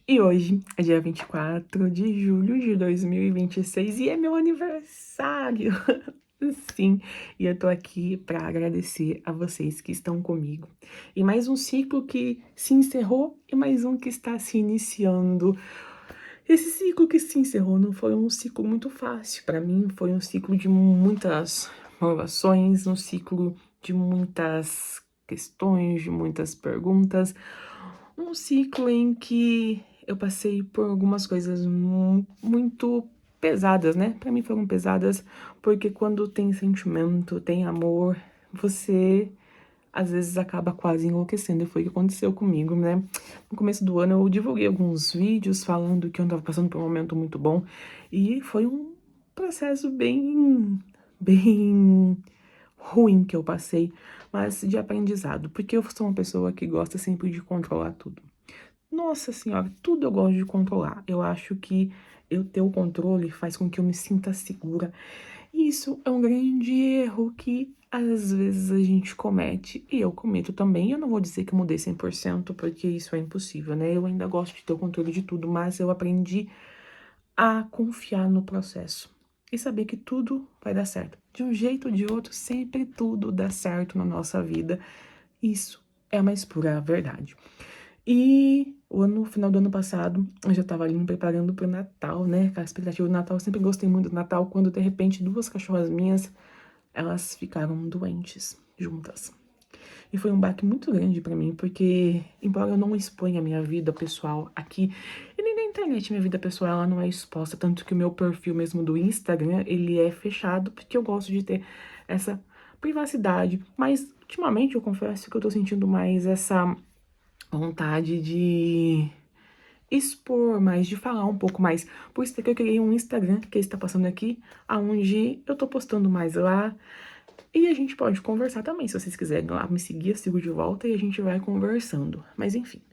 E hoje é dia 24 de julho de 2026 e é meu aniversário. Sim, e eu tô aqui para agradecer a vocês que estão comigo. E mais um ciclo que se encerrou e mais um que está se iniciando. Esse ciclo que se encerrou não foi um ciclo muito fácil para mim, foi um ciclo de muitas provações, um ciclo de muitas questões, de muitas perguntas, um ciclo em que eu passei por algumas coisas muito pesadas, né? Para mim foram pesadas porque quando tem sentimento, tem amor, você às vezes acaba quase enlouquecendo. E foi o que aconteceu comigo, né? No começo do ano eu divulguei alguns vídeos falando que eu estava passando por um momento muito bom e foi um processo bem ruim que eu passei, mas de aprendizado, porque eu sou uma pessoa que gosta sempre de controlar tudo. Nossa senhora, tudo eu gosto de controlar. Eu acho que eu ter o controle faz com que eu me sinta segura. E isso é um grande erro que às vezes a gente comete, e eu cometo também. Eu não vou dizer que eu mudei 100%, porque isso é impossível, né? Eu ainda gosto de ter o controle de tudo, mas eu aprendi a confiar no processo e saber que tudo vai dar certo. De um jeito ou de outro, sempre tudo dá certo na nossa vida. Isso é a mais pura verdade. E no final do ano passado, eu já tava ali me preparando pro Natal, né? Com a expectativa do Natal. Eu sempre gostei muito do Natal, quando de repente duas cachorras minhas, elas ficaram doentes juntas. E foi um baque muito grande pra mim, porque embora eu não exponha a minha vida pessoal aqui, e nem na internet minha vida pessoal ela não é exposta, tanto que o meu perfil mesmo do Instagram, ele é fechado, porque eu gosto de ter essa privacidade. Mas ultimamente eu confesso que eu tô sentindo mais essa vontade de expor mais, de falar um pouco mais. Por isso que eu criei um Instagram, que está passando aqui, aonde eu tô postando mais lá. E a gente pode conversar também, se vocês quiserem lá me seguir, eu sigo de volta e a gente vai conversando. Mas enfim.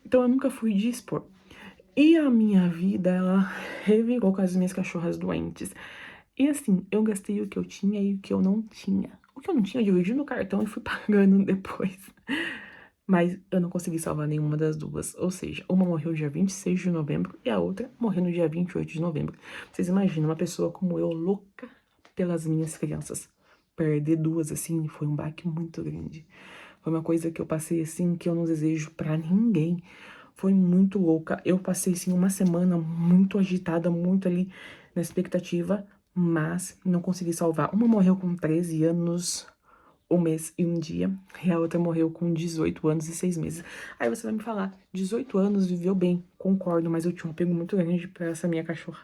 Então eu nunca fui de expor. E a minha vida, ela revirou com as minhas cachorras doentes. E assim, eu gastei o que eu tinha e o que eu não tinha. O que eu não tinha, eu dividi no cartão e fui pagando depois. Mas eu não consegui salvar nenhuma das duas. Ou seja, uma morreu dia 26 de novembro e a outra morreu no dia 28 de novembro. Vocês imaginam uma pessoa como eu, louca pelas minhas crianças. Perder duas assim foi um baque muito grande. Foi uma coisa que eu passei assim que eu não desejo pra ninguém. Foi muito louca. Eu passei assim uma semana muito agitada, muito ali na expectativa, mas não consegui salvar. Uma morreu com 13 anos, um mês e um dia, e a outra morreu com 18 anos e 6 meses. Aí você vai me falar, 18 anos viveu bem, concordo, mas eu tinha um apego muito grande pra essa minha cachorra.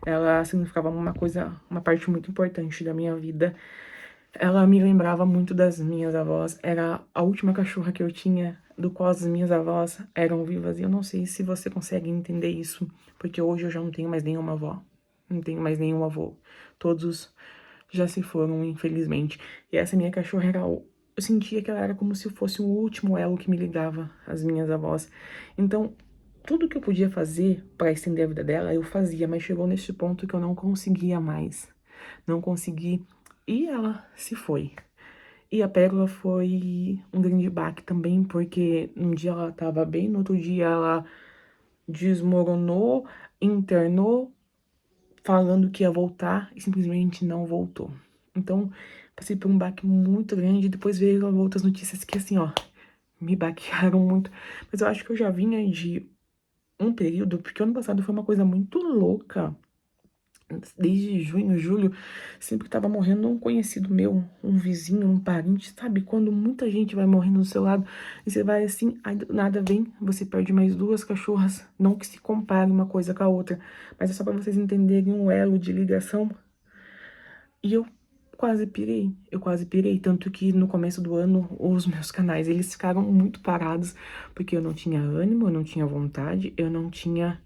Ela significava uma coisa, uma parte muito importante da minha vida. Ela me lembrava muito das minhas avós, era a última cachorra que eu tinha, do qual as minhas avós eram vivas, e eu não sei se você consegue entender isso, porque hoje eu já não tenho mais nenhuma avó, não tenho mais nenhum avô, todos já se foram, infelizmente. E essa minha cachorra era. Eu sentia que ela era como se fosse o último elo que me ligava às minhas avós. Então, tudo que eu podia fazer para estender a vida dela, eu fazia, mas chegou neste ponto que eu não conseguia mais. Não consegui. E ela se foi. E a Pérola foi um grande baque também, porque um dia ela tava bem, no outro dia ela desmoronou, internou, falando que ia voltar e simplesmente não voltou. Então, passei por um baque muito grande e depois veio outras notícias que, assim, ó, me baquearam muito. Mas eu acho que eu já vinha de um período, porque ano passado foi uma coisa muito louca. Desde junho, julho, sempre tava morrendo um conhecido meu, um vizinho, um parente, sabe? Quando muita gente vai morrendo do seu lado, e você vai assim, aí do nada vem, você perde mais duas cachorras, não que se compare uma coisa com a outra, mas é só pra vocês entenderem um elo de ligação. E eu quase pirei, tanto que no começo do ano os meus canais, eles ficaram muito parados, porque eu não tinha ânimo, eu não tinha vontade, eu não tinha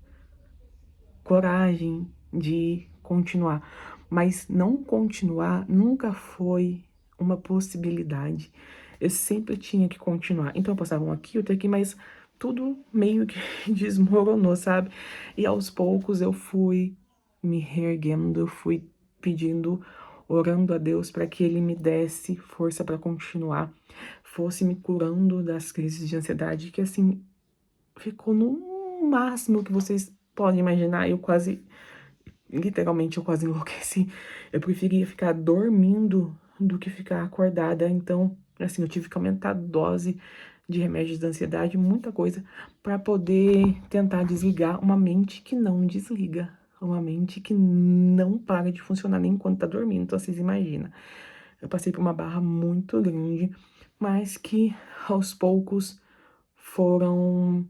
coragem de continuar. Mas não continuar nunca foi uma possibilidade. Eu sempre tinha que continuar. Então eu passava um aqui, outro aqui, mas tudo meio que desmoronou, sabe? E aos poucos eu fui me reerguendo, eu fui pedindo, orando a Deus para que Ele me desse força para continuar, fosse me curando das crises de ansiedade que assim ficou num o máximo que vocês podem imaginar. Literalmente, eu quase enlouqueci. Eu preferia ficar dormindo do que ficar acordada. Então, assim, eu tive que aumentar a dose de remédios da ansiedade, muita coisa, para poder tentar desligar uma mente que não desliga. Uma mente que não para de funcionar nem enquanto tá dormindo. Então, vocês imaginam. Eu passei por uma barra muito grande, mas que aos poucos foram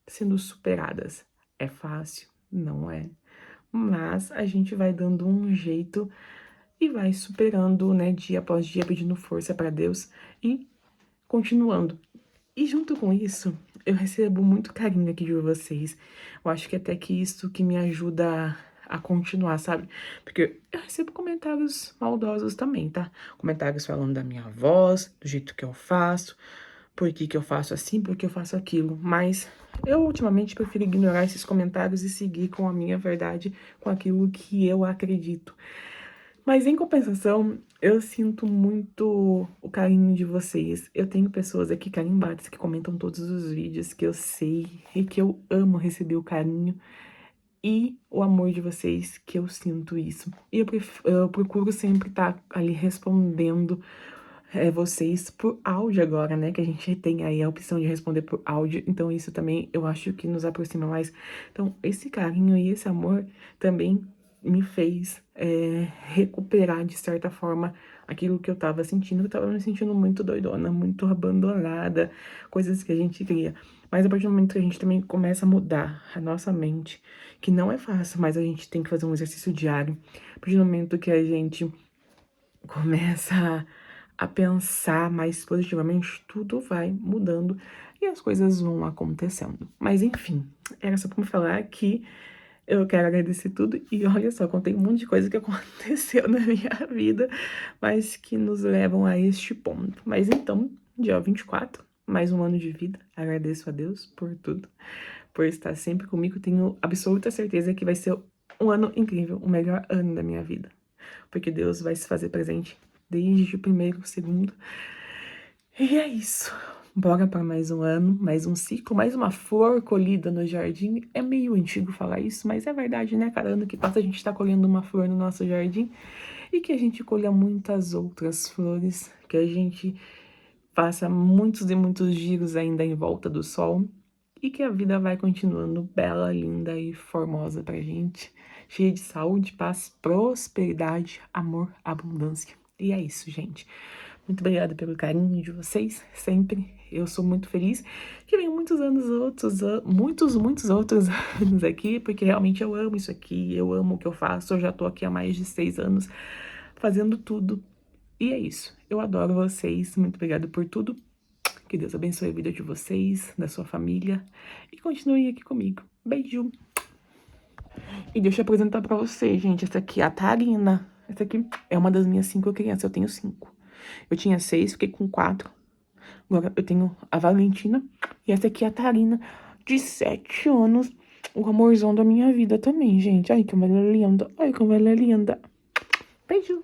sendo superadas. É fácil? Não é. Mas a gente vai dando um jeito e vai superando, né, dia após dia, pedindo força para Deus e continuando. E junto com isso, eu recebo muito carinho aqui de vocês. Eu acho que até que isso que me ajuda a continuar, sabe? Porque eu recebo comentários maldosos também, tá? Comentários falando da minha voz, do jeito que eu faço, por que que eu faço assim, por que eu faço aquilo. Mas eu ultimamente prefiro ignorar esses comentários e seguir com a minha verdade, com aquilo que eu acredito. Mas em compensação, eu sinto muito o carinho de vocês. Eu tenho pessoas aqui carimbadas que comentam todos os vídeos que eu sei e que eu amo receber o carinho e o amor de vocês, que eu sinto isso. E eu procuro sempre estar ali respondendo vocês por áudio agora, né? Que a gente tem aí a opção de responder por áudio. Então isso também eu acho que nos aproxima mais. Então esse carinho e esse amor também me fez recuperar, de certa forma, aquilo que eu tava sentindo. Eu tava me sentindo muito doidona, muito abandonada, coisas que a gente cria. Mas a partir do momento que a gente também começa a mudar a nossa mente, que não é fácil, mas a gente tem que fazer um exercício diário. A partir do momento que a gente começa a pensar mais positivamente, tudo vai mudando e as coisas vão acontecendo. Mas enfim, era só pra me falar que eu quero agradecer tudo e olha só, contei um monte de coisa que aconteceu na minha vida, mas que nos levam a este ponto. Mas então, dia 24, mais um ano de vida, agradeço a Deus por tudo, por estar sempre comigo, tenho absoluta certeza que vai ser um ano incrível, o melhor ano da minha vida, porque Deus vai se fazer presente desde o primeiro, o segundo. E é isso. Bora para mais um ano, mais um ciclo, mais uma flor colhida no jardim. É meio antigo falar isso, mas é verdade, né? Cada ano que passa a gente tá colhendo uma flor no nosso jardim e que a gente colha muitas outras flores, que a gente faça muitos e muitos giros ainda em volta do sol e que a vida vai continuando bela, linda e formosa pra gente, cheia de saúde, paz, prosperidade, amor, abundância. E é isso, gente. Muito obrigada pelo carinho de vocês, sempre. Eu sou muito feliz que venham muitos anos outros, muitos outros anos aqui, porque realmente eu amo isso aqui, eu amo o que eu faço. Eu já tô aqui há mais de 6 anos fazendo tudo. E é isso. Eu adoro vocês. Muito obrigada por tudo. Que Deus abençoe a vida de vocês, da sua família. E continuem aqui comigo. Beijo. E deixa eu apresentar pra vocês, gente. Essa aqui é a Tarina. Essa aqui é uma das minhas 5 crianças. Eu tenho 5. Eu tinha 6, fiquei com 4. Agora eu tenho a Valentina. E essa aqui é a Tarina, de 7 anos. O amorzão da minha vida também, gente. Ai, como ela é linda. Ai, como ela é linda. Beijo.